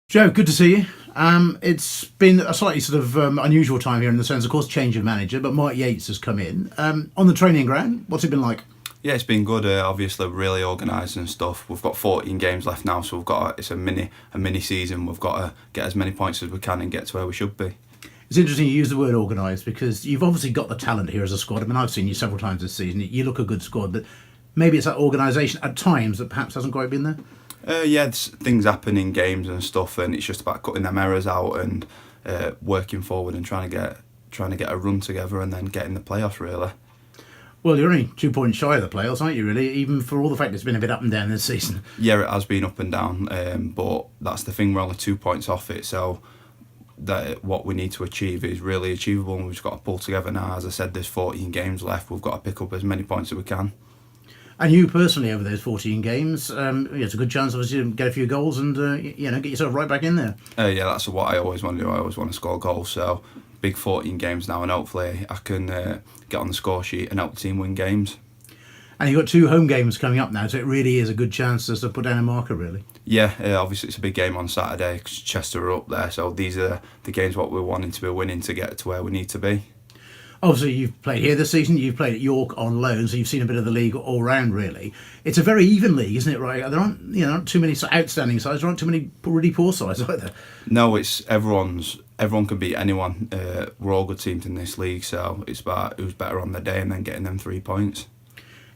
Joe, good to see you. It's been a slightly sort of unusual time here in the sense, of course, change of manager, but Mark Yates has come in. On the training ground, what's it been like? Yeah, it's been good. Obviously, really organised and stuff. We've got 14 games left now, so it's a mini season. We've got to get as many points as we can and get to where we should be. It's interesting you use the word organised because you've obviously got the talent here as a squad. I mean, I've seen you several times this season. You look a good squad, but maybe it's that organisation at times that perhaps hasn't quite been there. Yeah, things happen in games and stuff, and it's just about cutting them errors out and working forward and trying to get a run together and then getting the playoffs really. Well, you're only 2 points shy of the playoffs, aren't you, really? Even for all the fact it's been a bit up and down this season. Yeah, it has been up and down, but that's the thing, we're only 2 points off it, so that what we need to achieve is really achievable, and we've just got to pull together now. As I said, there's 14 games left. We've got to pick up as many points as we can. And you personally, over those 14 games, it's a good chance, obviously, to get a few goals and get yourself right back in there. Yeah, that's what I always want to do. I always want to score goals. So big 14 games now, and hopefully I can get on the score sheet and help the team win games. And you've got 2 home games coming up now, so it really is a good chance to put down a marker, really. Yeah, obviously it's a big game on Saturday because Chester are up there. So these are the games what we're wanting to be winning to get to where we need to be. Obviously, you've played here this season. You've played at York on loan, so you've seen a bit of the league all round. Really, it's a very even league, isn't it? Right? There aren't too many outstanding sides. There aren't too many really poor sides either. No, it's everyone can beat anyone. We're all good teams in this league, so it's about who's better on the day and then getting them 3 points.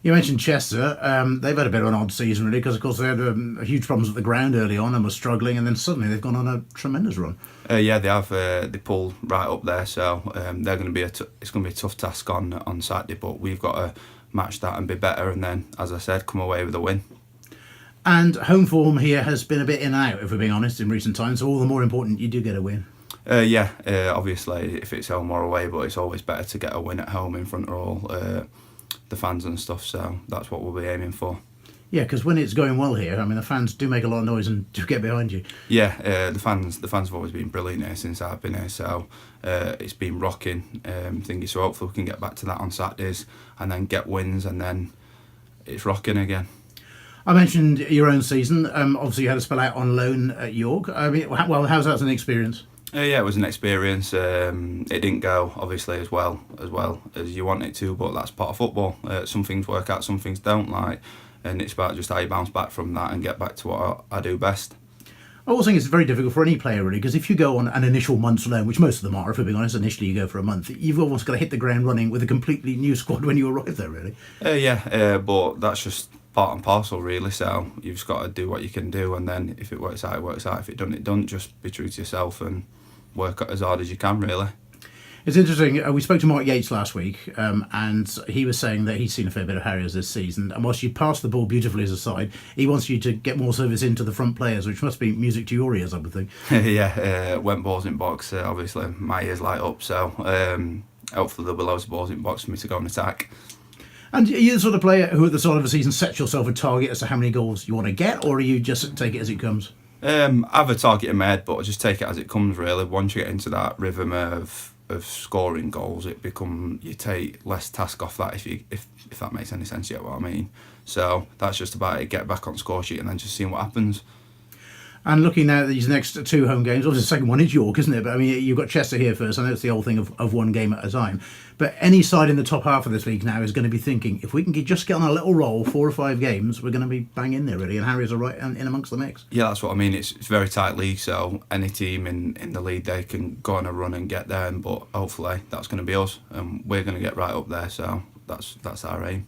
You mentioned Chester. They've had a bit of an odd season, really, because, of course, they had huge problems at the ground early on and were struggling, and then suddenly they've gone on a tremendous run. Yeah, they have. They pulled right up there, so they're going to be it's going to be a tough task on Saturday, but we've got to match that and be better, and then, as I said, come away with a win. And home form here has been a bit in and out, if we're being honest, in recent times, so all the more important you do get a win. Yeah, obviously, if it's home or away, but it's always better to get a win at home in front of all the fans and stuff, so that's what we'll be aiming for. Yeah, because when it's going well here, I mean, the fans do make a lot of noise and do get behind you. Yeah, the fans have always been brilliant here since I've been here, so it's been rocking thingy, so hopefully we can get back to that on Saturdays and then get wins, and then it's rocking again. I mentioned your own season. Obviously, you had a spell out on loan at York. I mean, well, how's that as an experience? Yeah, it was an experience. It didn't go obviously as well as you want it to, but that's part of football. Some things work out, some things don't, and it's about just how you bounce back from that and get back to what I do best. I also think it's very difficult for any player, really, because if you go on an initial month's loan, which most of them are, if we're being honest, initially you go for a month, you've almost got to hit the ground running with a completely new squad when you arrive there, really. But that's just part and parcel, really. So you've just got to do what you can do, and then if it works out, it works out. If it doesn't, it doesn't. Just be true to yourself and work as hard as you can, really. It's interesting. We spoke to Mark Yates last week, and he was saying that he's seen a fair bit of Harriers this season. And whilst you pass the ball beautifully as a side, he wants you to get more service into the front players, which must be music to your ears, I would think. Yeah, when balls in box, obviously my ears light up. So hopefully there'll be loads of balls in box for me to go and attack. And are you the sort of player who at the start of a season sets yourself a target as to how many goals you want to get, or are you just take it as it comes? I have a target in my head, but I just take it as it comes, really. Once you get into that rhythm of scoring goals, you take less task off that, if that makes any sense, you get what I mean. So that's just about it, get back on score sheet and then just seeing what happens. And looking now at these next 2 home games, obviously the second one is York, isn't it? But I mean, you've got Chester here first. I know it's the old thing of one game at a time. But any side in the top half of this league now is going to be thinking, if we can just get on a little roll, 4 or 5 games, we're going to be bang in there, really. And Harriers are right in amongst the mix. Yeah, that's what I mean. It's a very tight league, so any team in the league, they can go on a run and get there. But hopefully that's going to be us, and we're going to get right up there. So that's our aim.